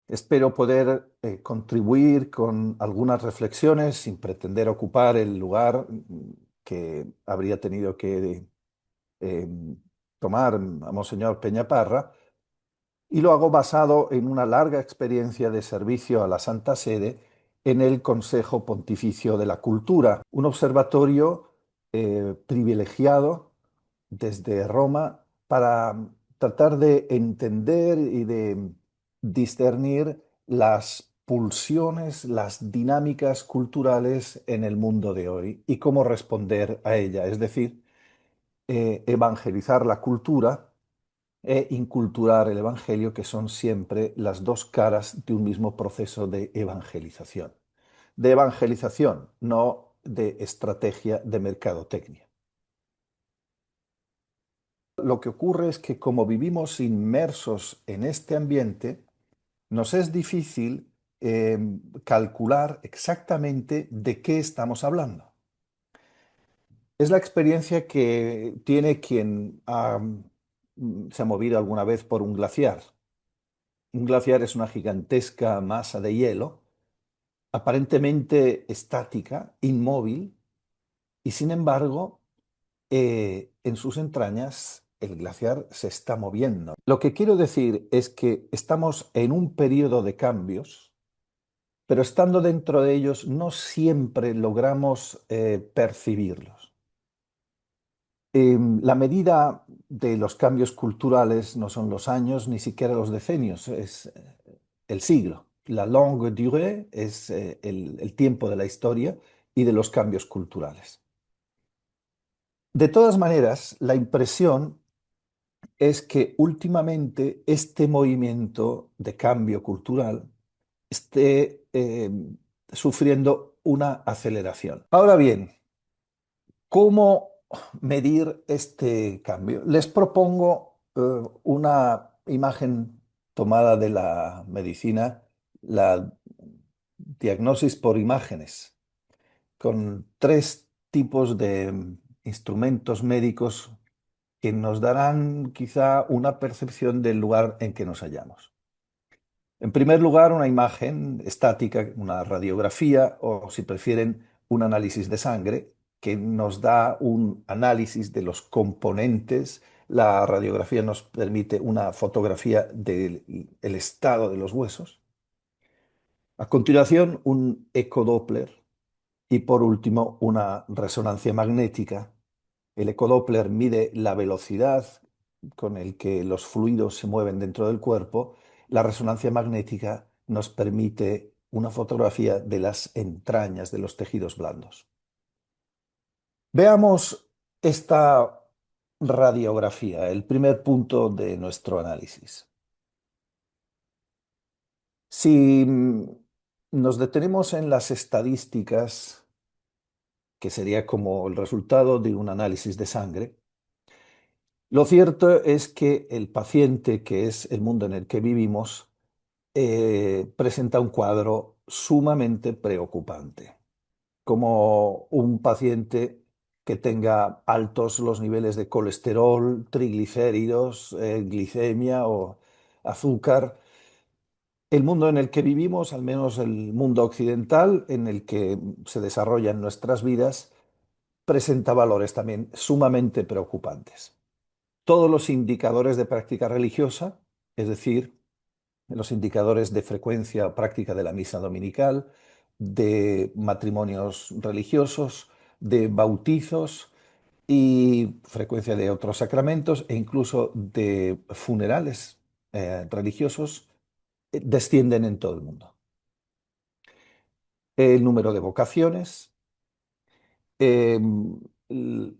Espero poder contribuir con algunas reflexiones sin pretender ocupar el lugar que habría tenido que eh, tomar a Monseñor Peñaparra, y lo hago basado en una larga experiencia de servicio a la Santa Sede en el Consejo Pontificio de la Cultura, un observatorio privilegiado desde Roma para tratar de entender y de discernir las pulsiones, las dinámicas culturales en el mundo de hoy y cómo responder a ella, es decir, evangelizar la cultura e inculturar el Evangelio, que son siempre las dos caras de un mismo proceso de evangelización. De evangelización, no de estrategia de mercadotecnia. Lo que ocurre es que como vivimos inmersos en este ambiente, nos es difícil calcular exactamente de qué estamos hablando. Es la experiencia que tiene quien se ha movido alguna vez por un glaciar. Un glaciar es una gigantesca masa de hielo, aparentemente estática, inmóvil, y sin embargo, en sus entrañas el glaciar se está moviendo. Lo que quiero decir es que estamos en un periodo de cambios, pero estando dentro de ellos no siempre logramos percibirlos. La medida de los cambios culturales no son los años ni siquiera los decenios, es el siglo. La longue durée es el tiempo de la historia y de los cambios culturales. De todas maneras, la impresión es que últimamente este movimiento de cambio cultural esté sufriendo una aceleración. Ahora bien, ¿cómo medir este cambio? Les propongo una imagen tomada de la medicina, la diagnosis por imágenes, con tres tipos de instrumentos médicos que nos darán quizá una percepción del lugar en que nos hallamos. En primer lugar, una imagen estática, una radiografía o, si prefieren, un análisis de sangre que nos da un análisis de los componentes. La radiografía nos permite una fotografía del el estado de los huesos. A continuación, un ecodoppler y por último, una resonancia magnética. El ecodoppler mide la velocidad con el que los fluidos se mueven dentro del cuerpo. La resonancia magnética nos permite una fotografía de las entrañas de los tejidos blandos. Veamos esta radiografía, el primer punto de nuestro análisis. Si nos detenemos en las estadísticas, que sería como el resultado de un análisis de sangre, lo cierto es que el paciente, que es el mundo en el que vivimos, presenta un cuadro sumamente preocupante, como un paciente que tenga altos los niveles de colesterol, triglicéridos, glicemia o azúcar. El mundo en el que vivimos, al menos el mundo occidental en el que se desarrollan nuestras vidas, presenta valores también sumamente preocupantes. Todos los indicadores de práctica religiosa, es decir, los indicadores de frecuencia o práctica de la misa dominical, de matrimonios religiosos, de bautizos y frecuencia de otros sacramentos e incluso de funerales religiosos, descienden en todo el mundo. El número de vocaciones, eh, l-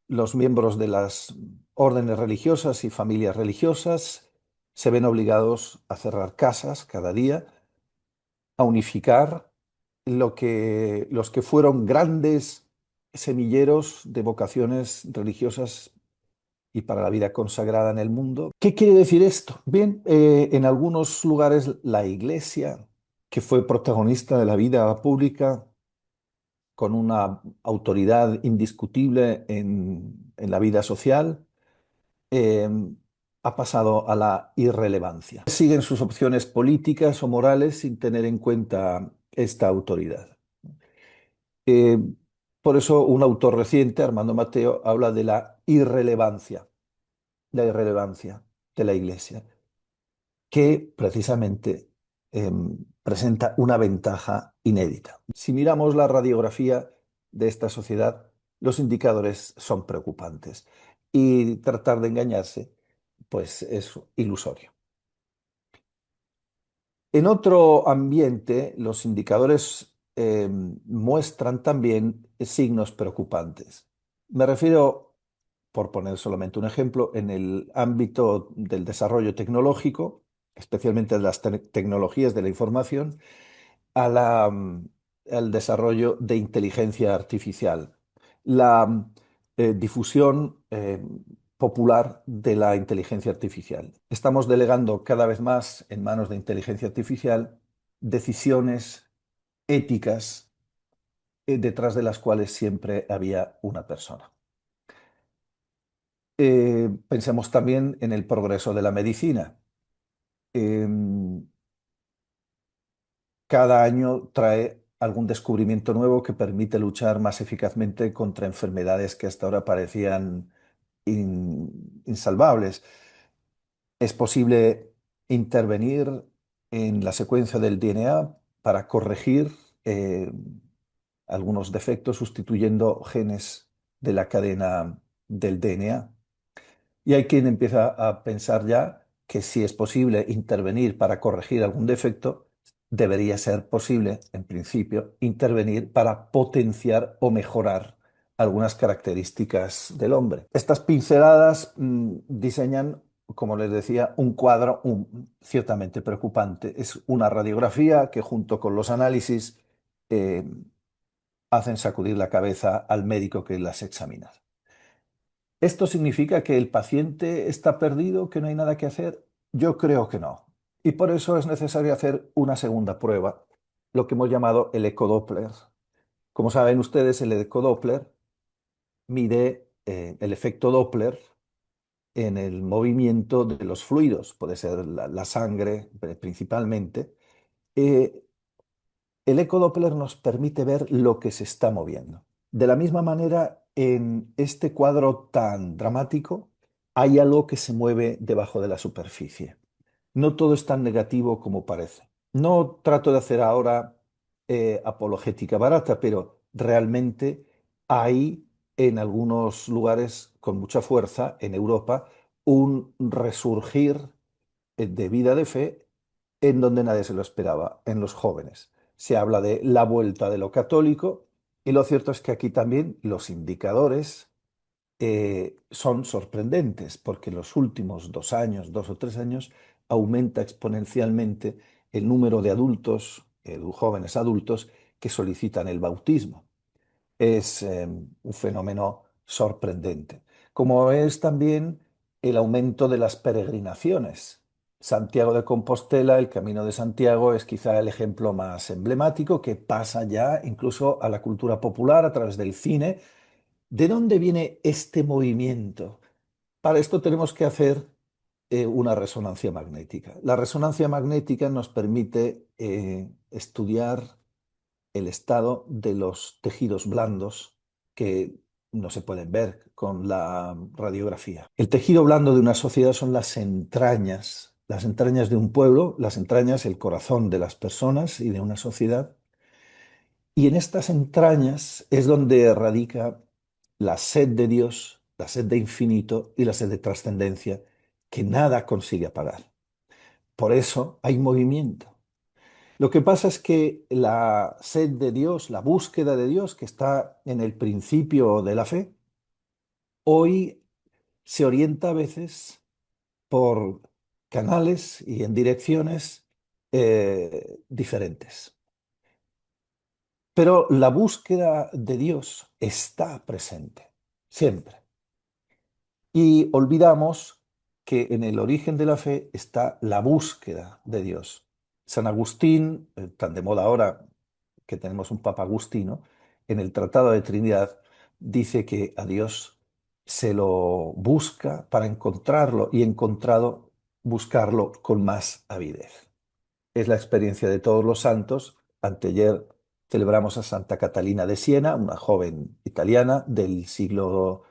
los miembros de las órdenes religiosas y familias religiosas se ven obligados a cerrar casas cada día, a unificar los que fueron grandes semilleros de vocaciones religiosas y para la vida consagrada en el mundo. ¿Qué quiere decir esto? Bien, en algunos lugares la Iglesia, que fue protagonista de la vida pública, con una autoridad indiscutible en la vida social, eh, ha pasado a la irrelevancia. Siguen sus opciones políticas o morales sin tener en cuenta esta autoridad. Eh, por eso un autor reciente, Armando Mateo, habla de la irrelevancia de la Iglesia, que precisamente presenta una ventaja inédita. Si miramos la radiografía de esta sociedad, los indicadores son preocupantes y tratar de engañarse, pues es ilusorio. En otro ambiente, los indicadores muestran también signos preocupantes. Me refiero, por poner solamente un ejemplo, en el ámbito del desarrollo tecnológico, especialmente de las tecnologías de la información, al desarrollo de inteligencia artificial, la difusión popular de la inteligencia artificial. Estamos delegando cada vez más en manos de inteligencia artificial decisiones éticas detrás de las cuales siempre había una persona. Pensemos también en el progreso de la medicina. Em, Cada año trae algún descubrimiento nuevo que permite luchar más eficazmente contra enfermedades que hasta ahora parecían insalvables. Es posible intervenir en la secuencia del DNA para corregir eh, algunos defectos sustituyendo genes de la cadena del DNA. Y hay quien empieza a pensar ya que si es posible intervenir para corregir algún defecto, debería ser posible, en principio, intervenir para potenciar o mejorar algunas características del hombre. Estas pinceladas diseñan, como les decía, un cuadro ciertamente preocupante. Es una radiografía que junto con los análisis eh, hacen sacudir la cabeza al médico que las examina. ¿Esto significa que el paciente está perdido, que no hay nada que hacer? Yo creo que no. Y por eso es necesario hacer una segunda prueba, lo que hemos llamado el ecodoppler. Como saben ustedes, el ecodoppler mide el efecto Doppler en el movimiento de los fluidos, puede ser la sangre principalmente. Eh, el ecodoppler nos permite ver lo que se está moviendo. De la misma manera, en este cuadro tan dramático, hay algo que se mueve debajo de la superficie. No todo es tan negativo como parece. No trato de hacer ahora apologética barata, pero realmente hay en algunos lugares con mucha fuerza, en Europa, un resurgir de vida de fe en donde nadie se lo esperaba, en los jóvenes. Se habla de la vuelta de lo católico y lo cierto es que aquí también los indicadores son sorprendentes porque en los últimos 2 años, 2 o 3 años, aumenta exponencialmente el número de adultos, jóvenes adultos, que solicitan el bautismo. Es un fenómeno sorprendente, como es también el aumento de las peregrinaciones. Santiago de Compostela, el Camino de Santiago, es quizá el ejemplo más emblemático que pasa ya incluso a la cultura popular a través del cine. ¿De dónde viene este movimiento? Para esto tenemos que hacer una resonancia magnética. La resonancia magnética nos permite estudiar el estado de los tejidos blandos que no se pueden ver con la radiografía. El tejido blando de una sociedad son las entrañas de un pueblo, las entrañas, el corazón de las personas y de una sociedad. Y en estas entrañas es donde radica la sed de Dios, la sed de infinito y la sed de trascendencia que nada consigue apagar. Por eso hay movimiento. Lo que pasa es que la sed de Dios, la búsqueda de Dios que está en el principio de la fe, hoy se orienta a veces por canales y en direcciones diferentes. Pero la búsqueda de Dios está presente, siempre. Y olvidamos que en el origen de la fe está la búsqueda de Dios. San Agustín, tan de moda ahora que tenemos un Papa Agustino, en el Tratado de Trinidad dice que a Dios se lo busca para encontrarlo y encontrado buscarlo con más avidez. Es la experiencia de todos los santos. Anteayer celebramos a Santa Catalina de Siena, una joven italiana del siglo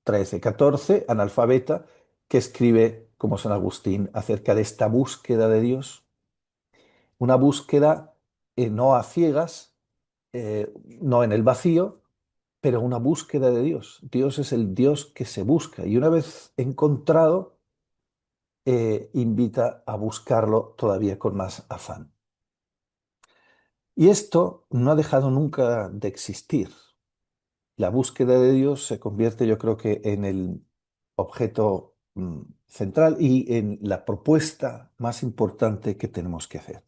XIII-XIV, analfabeta, que escribe, como San Agustín, acerca de esta búsqueda de Dios, una búsqueda no a ciegas, no en el vacío, pero una búsqueda de Dios. Dios es el Dios que se busca y una vez encontrado, invita a buscarlo todavía con más afán. Y esto no ha dejado nunca de existir. La búsqueda de Dios se convierte, yo creo que, en el objeto central y en la propuesta más importante que tenemos que hacer.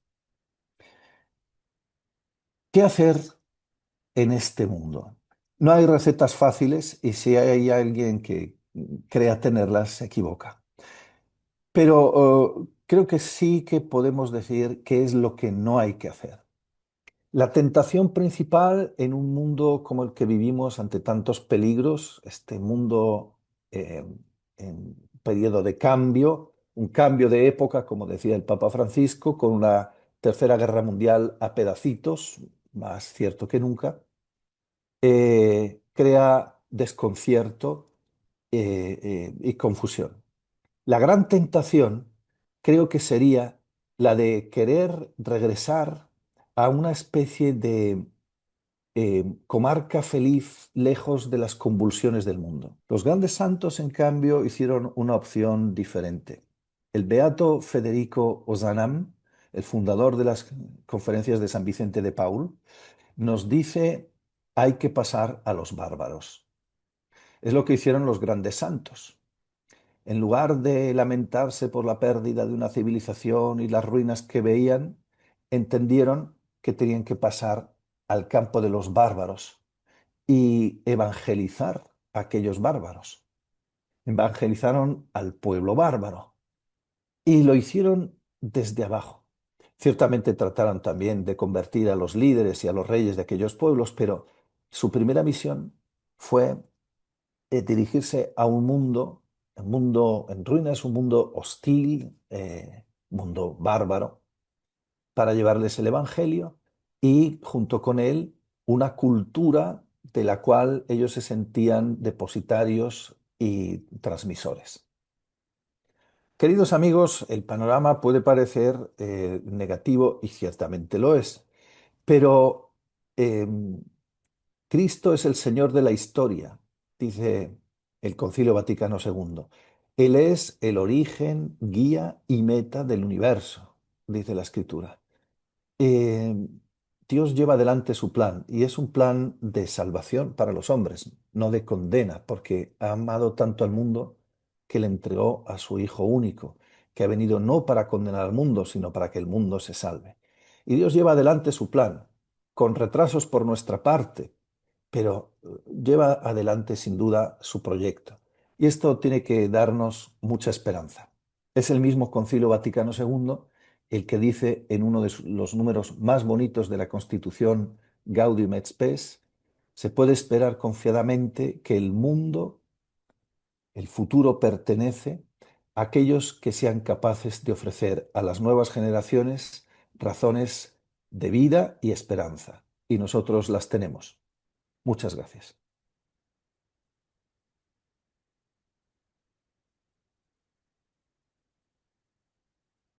¿Qué hacer en este mundo? No hay recetas fáciles y si hay alguien que crea tenerlas, se equivoca. Pero creo que sí que podemos decir qué es lo que no hay que hacer. La tentación principal en un mundo como el que vivimos ante tantos peligros, este mundo eh, en periodo de cambio, un cambio de época, como decía el Papa Francisco, con una tercera guerra mundial a pedacitos, más cierto que nunca, crea desconcierto y confusión. La gran tentación creo que sería la de querer regresar a una especie de comarca feliz lejos de las convulsiones del mundo. Los grandes santos, en cambio, hicieron una opción diferente. El beato Federico Ozanam, el fundador de las conferencias de San Vicente de Paul, nos dice hay que pasar a los bárbaros. Es lo que hicieron los grandes santos. En lugar de lamentarse por la pérdida de una civilización y las ruinas que veían, entendieron que tenían que pasar al campo de los bárbaros y evangelizar a aquellos bárbaros. Evangelizaron al pueblo bárbaro y lo hicieron desde abajo. Ciertamente trataron también de convertir a los líderes y a los reyes de aquellos pueblos, pero su primera misión fue dirigirse a un mundo en ruinas, un mundo hostil, un mundo bárbaro, para llevarles el Evangelio y junto con él una cultura de la cual ellos se sentían depositarios y transmisores. Queridos amigos, el panorama puede parecer negativo y ciertamente lo es, pero eh, Cristo es el Señor de la historia, dice el Concilio Vaticano II. Él es el origen, guía y meta del universo, dice la Escritura. Eh, Dios lleva adelante su plan y es un plan de salvación para los hombres, no de condena, porque ha amado tanto al mundo que le entregó a su Hijo único, que ha venido no para condenar al mundo, sino para que el mundo se salve. Y Dios lleva adelante su plan, con retrasos por nuestra parte, pero lleva adelante sin duda su proyecto. Y esto tiene que darnos mucha esperanza. Es el mismo Concilio Vaticano II el que dice en uno de los números más bonitos de la Constitución, Gaudium et Spes, se puede esperar confiadamente que el mundo, el futuro, pertenece a aquellos que sean capaces de ofrecer a las nuevas generaciones razones de vida y esperanza. Y nosotros las tenemos. Muchas gracias.